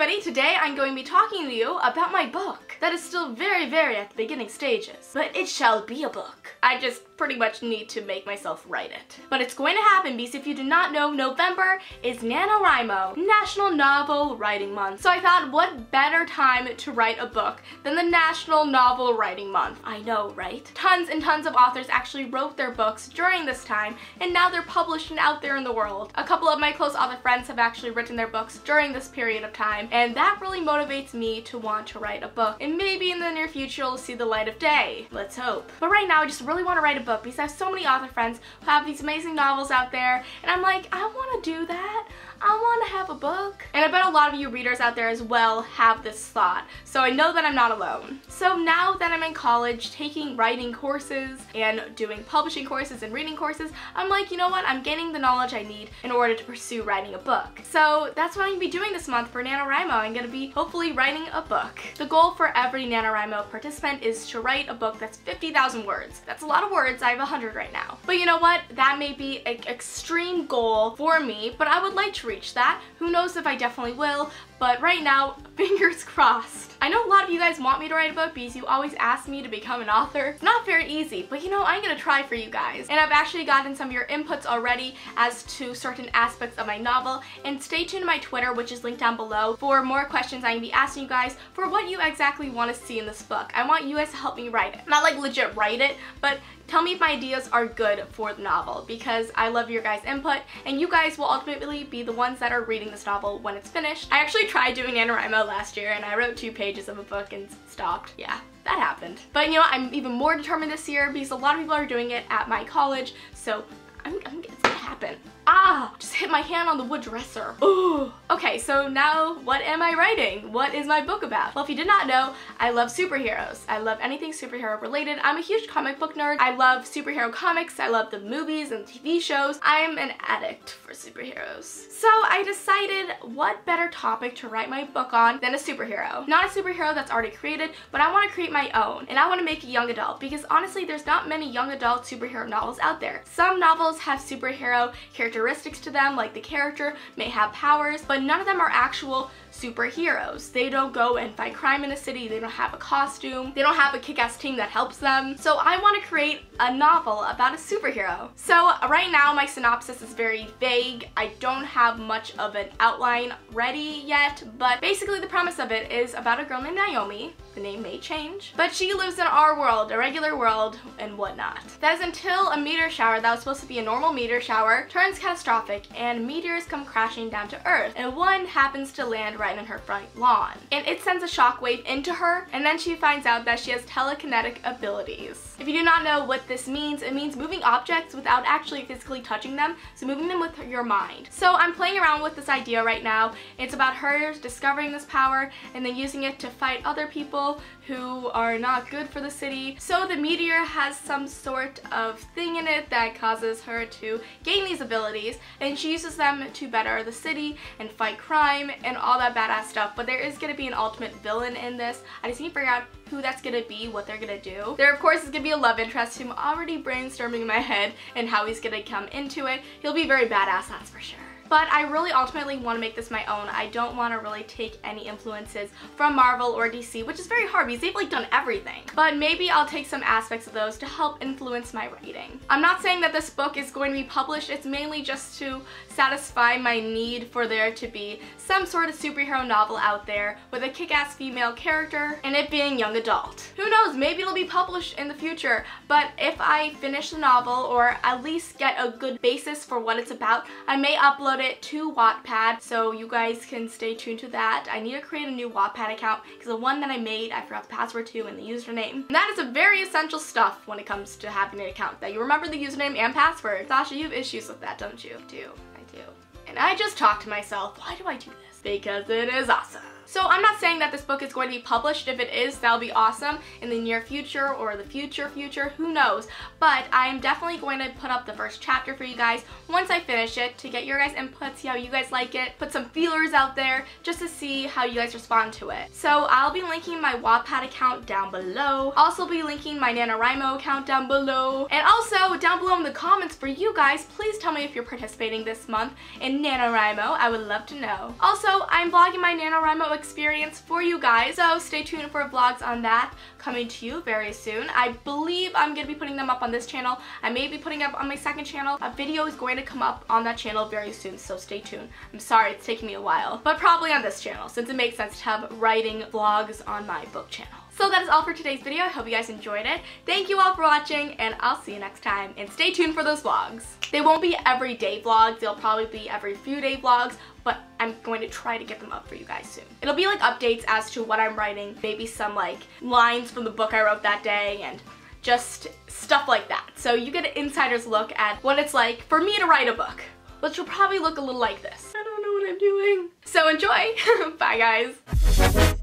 everybody, today I'm going to be talking to you about my book that is still very at the beginning stages, but it shall be a book. I just pretty much need to make myself write it. But it's going to happen because if you do not know, November is NaNoWriMo, National Novel Writing Month. So I thought, what better time to write a book than the National Novel Writing Month? I know, right? Tons and tons of authors actually wrote their books during this time, and now they're published and out there in the world. A couple of my close author friends have actually written their books during this period of time, and that really motivates me to want to write a book. And maybe in the near future it'll see the light of day. Let's hope. But right now I just really want to write a book because I have so many author friends who have these amazing novels out there, and I'm like, I want to do that. I want to have a book. And I bet a lot of you readers out there as well have this thought, so I know that I'm not alone. So now that I'm in college taking writing courses and doing publishing courses and reading courses, I'm like, you know what, I'm gaining the knowledge I need in order to pursue writing a book. So that's what I'm going to be doing this month for NaNoWriMo. I'm going to be hopefully writing a book. The goal for every NaNoWriMo participant is to write a book that's 50,000 words. That's a lot of words. I have 100 right now. But you know what, that may be an extreme goal for me, but I would like to reach that. Who knows if I definitely will, but right now, fingers crossed. I know a lot of you guys want me to write a book because you always ask me to become an author. It's not very easy, but you know, I'm gonna try for you guys. And I've actually gotten some of your inputs already as to certain aspects of my novel, and stay tuned to my Twitter, which is linked down below, for more questions I'm gonna be asking you guys for what you exactly want to see in this book. I want you guys to help me write it. Not like legit write it, but tell me if my ideas are good for the novel, because I love your guys' input, and you guys will ultimately be the ones that are reading this novel when it's finished. I actually tried doing NaNoWriMo last year, and I wrote 2 pages of a book and stopped. Yeah, that happened. But you know what, I'm even more determined this year because a lot of people are doing it at my college, so it's gonna happen. Ah, just hit my hand on the wood dresser. Ooh. Okay, so now what am I writing? What is my book about? Well, if you did not know, I love superheroes. I love anything superhero related. I'm a huge comic book nerd. I love superhero comics. I love the movies and TV shows. I'm an addict for superheroes. So I decided what better topic to write my book on than a superhero. Not a superhero that's already created, but I want to create my own. And I want to make a young adult because honestly, there's not many young adult superhero novels out there. Some novels have superhero characteristics to them, like the character may have powers, but none of them are actual superheroes. They don't go and fight crime in a city, they don't have a costume, they don't have a kick-ass team that helps them. So I want to create a novel about a superhero. So right now my synopsis is very vague. I don't have much of an outline ready yet, but basically the premise of it is about a girl named Naomi. The name may change, but she lives in our world, a regular world and whatnot. That is until a meteor shower that was supposed to be a normal meteor shower turns catastrophic and meteors come crashing down to Earth, and one happens to land right in her front lawn. And it sends a shockwave into her, and then she finds out that she has telekinetic abilities. If you do not know what this means, it means moving objects without actually physically touching them, so moving them with your mind. So I'm playing around with this idea right now. It's about her discovering this power and then using it to fight other people who are not good for the city. So the meteor has some sort of thing in it that causes her to gain these abilities, and she uses them to better the city and fight crime and all that badass stuff. But there is going to be an ultimate villain in this. I just need to figure out who that's going to be, what they're going to do. There of course is going to be a love interest who I'm already brainstorming in my head and how he's going to come into it. He'll be very badass, that's for sure. But I really ultimately want to make this my own. I don't want to really take any influences from Marvel or DC, which is very hard because they've like done everything. But maybe I'll take some aspects of those to help influence my writing. I'm not saying that this book is going to be published. It's mainly just to satisfy my need for there to be some sort of superhero novel out there with a kick-ass female character and it being young adult. Who knows, maybe it'll be published in the future, but if I finish the novel or at least get a good basis for what it's about, I may upload it to Wattpad, so you guys can stay tuned to that. I need to create a new Wattpad account because the one that I made, I forgot the password to and the username. And that is a very essential stuff when it comes to having an account, that you remember the username and password. Sasha, you have issues with that, don't you? I do. And I just talked to myself, why do I do this? Because it is awesome. So I'm not saying that this book is going to be published. If it is, that'll be awesome in the near future or the future, who knows. But I'm definitely going to put up the first chapter for you guys once I finish it to get your guys' input, see how you guys like it, put some feelers out there just to see how you guys respond to it. So I'll be linking my Wattpad account down below. I'll also be linking my NaNoWriMo account down below. And also down below in the comments for you guys, please tell me if you're participating this month in NaNoWriMo. I would love to know. Also, I'm vlogging my NaNoWriMo experience for you guys, so stay tuned for vlogs on that coming to you very soon. I believe I'm going to be putting them up on this channel. I may be putting up on my second channel. A video is going to come up on that channel very soon, so stay tuned. I'm sorry it's taking me a while, but probably on this channel since it makes sense to have writing vlogs on my book channel. So that is all for today's video. I hope you guys enjoyed it. Thank you all for watching, and I'll see you next time. And stay tuned for those vlogs. They won't be everyday vlogs. They'll probably be every few day vlogs, but I'm going to try to get them up for you guys soon. It'll be like updates as to what I'm writing, maybe some like lines from the book I wrote that day, and just stuff like that. So you get an insider's look at what it's like for me to write a book, which will probably look a little like this. I don't know what I'm doing. So enjoy. Bye guys.